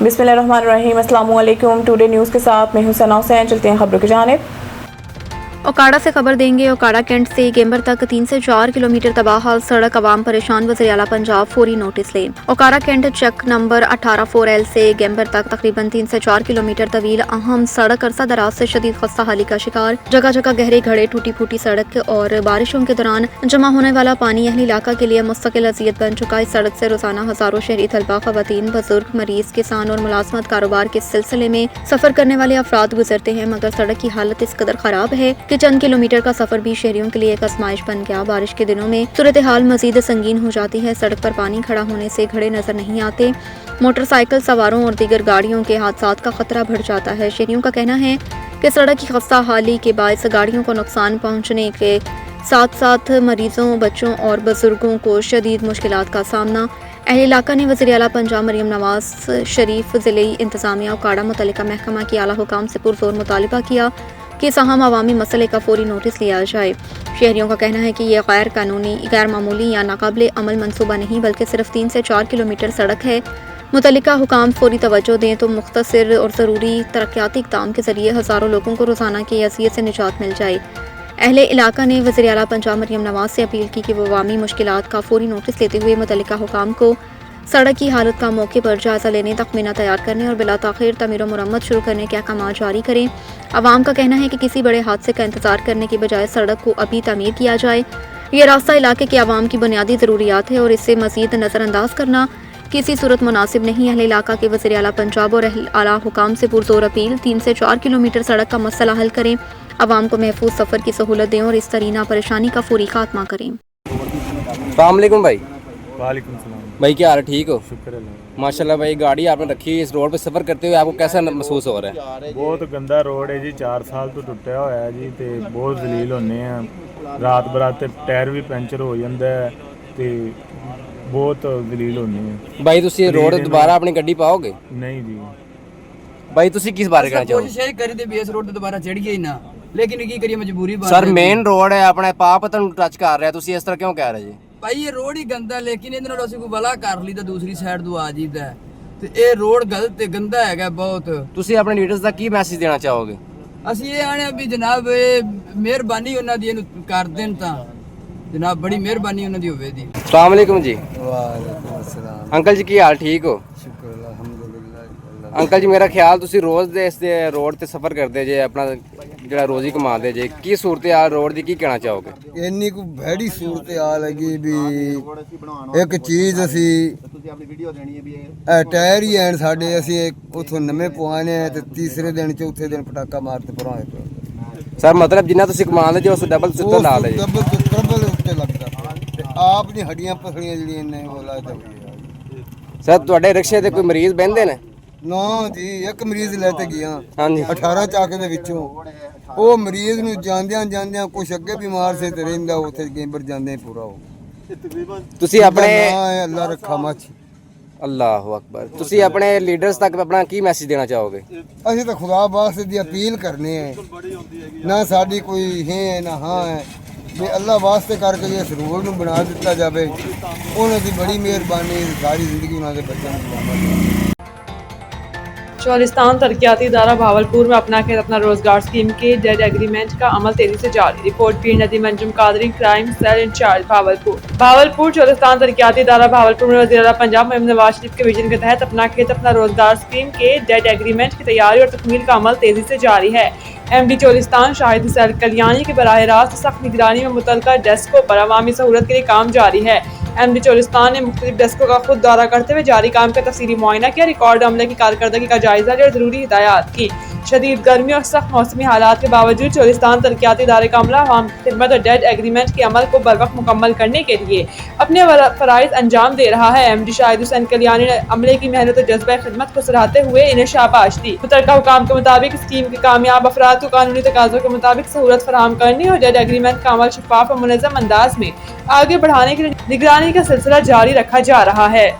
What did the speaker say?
बिस्मिल्लाहिर्रहमानिर्रहीम। अस्सलामु अलैकुम। टुडे न्यूज़ के साथ मैं हूं सना हुसैन। चलते हैं खबरों की जानिब। ओकाड़ा से खबर देंगे। ओकाड़ा कैंट से गेम्बर तक 3 से 4 किलोमीटर तबाह हाल सड़क, अवाम परेशान, वज़ीर आला पंजाब फौरी नोटिस ले। Okara cantt check number 18 4L से गेम्बर तक तकरीबन 3 से 4 किलोमीटर तवील अहम सड़क अरसा दराज से शदीद खस्ता हाली का शिकार। जगह जगह गहरे घड़े, टूटी फूटी सड़क और बारिशों के दौरान जमा होने वाला पानी अहली इलाका के लिए मुस्तकिल अज़ियत बन चुका। इस सड़क से रोजाना हजारों शहरी तलबा, खवातीन, बुजुर्ग, मरीज, किसान और मुलाजमत कारोबार के सिलसिले में सफर करने वाले अफराद गुजरते हैं, मगर सड़क की हालत इस कदर खराब है कि चंद किलोमीटर का सफर भी शहरियों के लिए एक आजमाइश बन गया। बारिश के दिनों में सूरत हाल मजीद संगीन हो जाती है। सड़क पर पानी खड़ा होने से घड़े नजर नहीं आते, मोटरसाइकिल सवारों और दीगर गाड़ियों के हादसात का खतरा बढ़ जाता है। शहरियों का कहना है कि सड़क की खस्ता हाली के बायस गाड़ियों को नुकसान पहुंचने के साथ साथ मरीजों, बच्चों और बुजुर्गों को शदीद मुश्किलात का सामना। अहले इलाका ने वज़ीर आला पंजाब मरियम नवाज शरीफ, ज़िले इंतजामिया ओकाड़ा मुतल्लिका महकमा की आला हुकाम से पुरजोर मुतालिबा किया कि इस अहम अवामी मसले का फौरी नोटिस लिया जाए। शहरियों का कहना है कि ये गैर कानूनी, गैर मामूली या नाकाबिले अमल मनसूबा नहीं बल्कि सिर्फ 3 से 4 किलोमीटर सड़क है। मुतल्लिका हुकाम फौरी तवज्जो दें तो मुख्तसर और ज़रूरी तरक्याती इक़दाम के ज़रिए हज़ारों लोगों को रोज़ाना की अज़ियत से निजात मिल जाए। अहले इलाका ने वज़ीर आला पंजाब मरियम नवाज से अपील की कि वो अवामी मुश्किलात का फौरी नोटिस लेते हुए मुतल्लिका हुकाम को सड़क की हालत का मौके पर जायजा लेने, तखमीना तैयार करने और बिला ताख़ीर तमीर व मुरम्मत शुरू करने के अहकाम जारी करें। अवाम का कहना है कि किसी बड़े हादसे का इंतजार करने की बजाय सड़क को अभी तमीर किया जाए। ये रास्ता इलाके के अवाम की बुनियादी ज़रूरियात है और इससे मज़ीद नज़रअंदाज करना किसी सूरत मुनासिब नहीं। अहले इलाका के वज़ीर आला पंजाब और आला हुकाम से पुरजोर अपील, 3 से 4 किलोमीटर सड़क का मसला हल करें, अवाम को महफूज सफ़र की सहूलत दें और इस तरीना परेशानी का फौरी खात्मा करें। अस्सलाम वालेकुम भाई। वालेकुम सलाम भाई क्या हाल है, ठीक हो? शुक्र अल्लाह। माशाल्लाह भाई, गाड़ी आपने रखी है, इस रोड पे सफ़र करते हुए आपको कैसा महसूस हो रहा है? बहुत गंदा रोड है जी, 4 साल तो टੁੱਟਿਆ ਹੋਇਆ ਹੈ ਜੀ ਤੇ ਬਹੁਤ ਜ਼ਲੀਲ ਹੁੰਨੇ ਆ। ਰਾਤ ਬਰਾਤ ਤੇ ਟਾਇਰ ਵੀ ਪੈਂਚਰ ਹੋ ਜਾਂਦਾ ਹੈ ਤੇ ਬਹੁਤ ਜ਼ਲੀਲ ਹੁੰਨੇ ਆ। भाई ਤੁਸੀਂ ਇਹ ਰੋਡ ਦੁਬਾਰਾ ਆਪਣੀ ਗੱਡੀ ਪਾਓਗੇ? ਨਹੀਂ ਜੀ, भाई ਤੁਸੀਂ ਕਿਸ ਬਾਰੇ ਕਹਿਣਾ ਚਾਹੋਗੇ? ਕੋਸ਼ਿਸ਼ ਕਰੀ ਤੇ ਵੀ ਇਸ ਰੋਡ ਤੇ ਦੁਬਾਰਾ ਚੜੀਏ ਹੀ ਨਾ, ਲੇਕਿਨ ਕੀ ਕਰੀਏ, ਮਜਬੂਰੀ ਬਣ ਸਰ ਮੇਨ ਰੋਡ ਹੈ, ਆਪਣੇ ਪਾਪ ਤੁਹਾਨੂੰ ਟੱਚ ਕਰ ਰਿਹਾ, ਤੁਸੀਂ ਇਸ ਤਰ੍ਹਾਂ ਕਿਉਂ ਕਹਿ ਰਹੇ ਜੀ? ਭਾਈ ਇਹ ਰੋਡ ਹੀ ਗੰਦਾ, ਲੇਕਿਨ ਇਹਦੇ ਨਾਲ ਅਸੀਂ ਕੋਈ ਭਲਾ ਕਰ ਲਈ ਤਾਂ ਦੂਸਰੀ ਸਾਈਡ ਤੋਂ ਆ ਜੀਦਾ ਤੇ ਇਹ ਰੋਡ ਗਲਤ ਤੇ ਗੰਦਾ ਹੈਗਾ ਬਹੁਤ। ਤੁਸੀਂ ਆਪਣੇ ਲੀਡਰਸ ਦਾ ਕੀ ਮੈਸੇਜ ਦੇਣਾ ਚਾਹੋਗੇ? ਅਸੀਂ ਇਹ ਆਣੇ ਵੀ ਜਨਾਬ ਇਹ ਮਿਹਰਬਾਨੀ ਉਹਨਾਂ ਦੀ ਇਹਨੂੰ ਕਰ ਦੇਣ, ਤਾਂ ਜਨਾਬ ਬੜੀ ਮਿਹਰਬਾਨੀ ਉਹਨਾਂ ਦੀ ਹੋਵੇ ਦੀ। अस्सलाम वालेकुम जी। ਵਾਲੇਕੁਮ ਅਸਲਾਮ। अंकल जी ਕੀ ਹਾਲ, ਠੀਕ ਹੋ? ਸ਼ੁਕਰ ਅਲਹਮਦੁਲਿਲਾ। ਅੰਕਲ ਜੀ ਮੇਰਾ ਖਿਆਲ ਤੁਸੀਂ ਰੋਜ਼ ਦੇ ਇਸ ਦੇ ਰੋਡ ਤੇ ਸਫ਼ਰ ਕਰਦੇ ਜੇ, ਆਪਣਾ ਜਿਹੜਾ ਰੋਜ਼ੀ ਕਮਾਉਂਦੇ ਜੇ, ਕੀ ਸੂਰਤ ਹਾਲ ਰੋਡ ਦੀ ਕੀ ਕਹਿਣਾ ਚਾਹੋਗੇ? ਇੰਨੀ ਕੁ ਭੈੜੀ ਸੂਰਤ ਹਾਲ ਹੈਗੀ ਵੀ ਇੱਕ ਚੀਜ਼ ਅਸੀਂ ਇਹ ਟਾਇਰ ਹੀ ਐਨ ਸਾਡੇ, ਅਸੀਂ ਉਥੋਂ ਨਵੇਂ ਪਵਾਣੇ ਆ ਤੇ ਤੀਸਰੇ ਦਿਨ ਚੌਥੇ ਦਿਨ ਪਟਾਕਾ ਮਾਰ ਤੇ ਪਰਾਂ ਹੋਏ ਪਏ। ਸਰ ਮਤਲਬ ਜਿੰਨਾ ਤੁਸੀਂ ਕਮਾਉਂਦੇ ਜੇ ਉਸ ਡਬਲ ਸੁੱਤਰ ਲਾ ਲਏ ਜੀ। ਡਬਲ ਤੋਂ ਟਰਬਲ ਉੱਤੇ ਲੱਗਦਾ ਤੇ ਆਪ ਦੀਆਂ ਹੱਡੀਆਂ ਪਸਲੀਆਂ ਜਿਹੜੀਆਂ ਨੇ ਉਹ ਲੱਗਦਾ। ਸਰ ਤੁਹਾਡੇ ਰਿਕਸ਼ੇ ਤੇ ਕੋਈ ਮਰੀਜ਼ ਬਹਿੰਦੇ ਨੇ? ਨਾ ਜੀ, ਇੱਕ ਮਰੀਜ਼ ਲੈ ਤੇ ਗਿਆ ਹਾਂਜੀ 18 ਚੱਕ ਦੇ ਵਿੱਚੋਂ। ਉਹ ਮਰੀਜ਼ ਨੂੰ ਜਾਂਦਿਆਂ ਜਾਂਦਿਆਂ ਕੁਛ ਅੱਗੇ ਬਿਮਾਰ ਸੇ ਤੇ ਰਹਿੰਦਾ, ਉੱਥੇ ਗੇਂਬਰ ਜਾਂਦੇ ਪੂਰਾ ਹੋ। ਤੁਸੀਂ ਆਪਣੇ ਨਾ ਅੱਲਾ ਰੱਖਾ ਮੱਛ। ਅੱਲਾਹੁ ਅਕਬਰ, ਤੁਸੀਂ ਆਪਣੇ ਲੀਡਰਸ ਤੱਕ ਆਪਣਾ ਕੀ ਮੈਸੇਜ ਦੇਣਾ ਚਾਹੋਗੇ? ਅਸੀਂ ਤਾਂ ਖੁਦਾ ਵਾਸਤੇ ਦੀ ਅਪੀਲ ਕਰਨੇ ਆ, ਨਾ ਸਾਡੀ ਕੋਈ ਹੈ ਨਾ ਹਾਂ ਹੈ, ਵੀ ਅੱਲਾ ਵਾਸਤੇ ਕਰਕੇ ਜੇ ਇਸ ਰੋਡ ਨੂੰ ਬਣਾ ਦਿੱਤਾ ਜਾਵੇ, ਉਹਨਾਂ ਦੀ ਬੜੀ ਮਿਹਰਬਾਨੀ, ਸਾਰੀ ਜ਼ਿੰਦਗੀ ਉਹਨਾਂ ਦੇ ਬੱਚਿਆਂ ਨੂੰ ਸਲਾਮਤ। चौलिस्तान तरक्याती इदारा भावलपुर में अपना खेत अपना रोजगार स्कीम के डेड एग्रीमेंट का अमल तेजी से जारी। Report Pir Nadeem Anjum Qadri, crime cell incharge Bahawalpur. Cholistan तरक्याती इदारा भावलपुर में वज़ीर आला पंजाब मरियम नवाज शरीफ के विजन के तहत अपना खेत अपना रोजगार स्कीम के डेड एग्रीमेंट की तैयारी और तकमील का अमल तेजी से जारी है। MD चौलिस्तान शाहिद हुसैन कल्याणी की बराह रास्त सख्त निगरानी में मुतल्लिका डेस्कों पर अवामी सहूलत के लिए काम जारी है। MD चौलिस्तान ने मुख्तलिफ डेस्कों का खुद दौरा करते हुए जारी काम का तफसीली मुआयना किया, रिकॉर्ड अमले की कारकर्दगी का जायजा लिया और जरूरी हिदायत की। शदीद गर्मी और सख्त मौसमी हालात के बावजूद चौलिस्तान तरक्याती इदारे का अमला अवाम की खिदमत और डेड एग्रीमेंट के अमल को बरवक्त मुकम्मल करने के लिए अपने फराइज अंजाम दे रहा है। MD शाहिद हुसैन कल्याणी ने अमले की मेहनत और जज्बा खिदमत को सराहते हुए इन्हें शाबाश दी। मुतल्लिका हुकाम के मुताबिक स्कीम के कामयाब अफराद को कानूनी तकाज़ों के मुताबिक सहूलत फराहम करने और डेड एग्रीमेंट का अमल शफाफ और मुनज़्ज़म अंदाज में आगे बढ़ाने के लिए निगरानी का सिलसिला जारी रखा जा रहा है।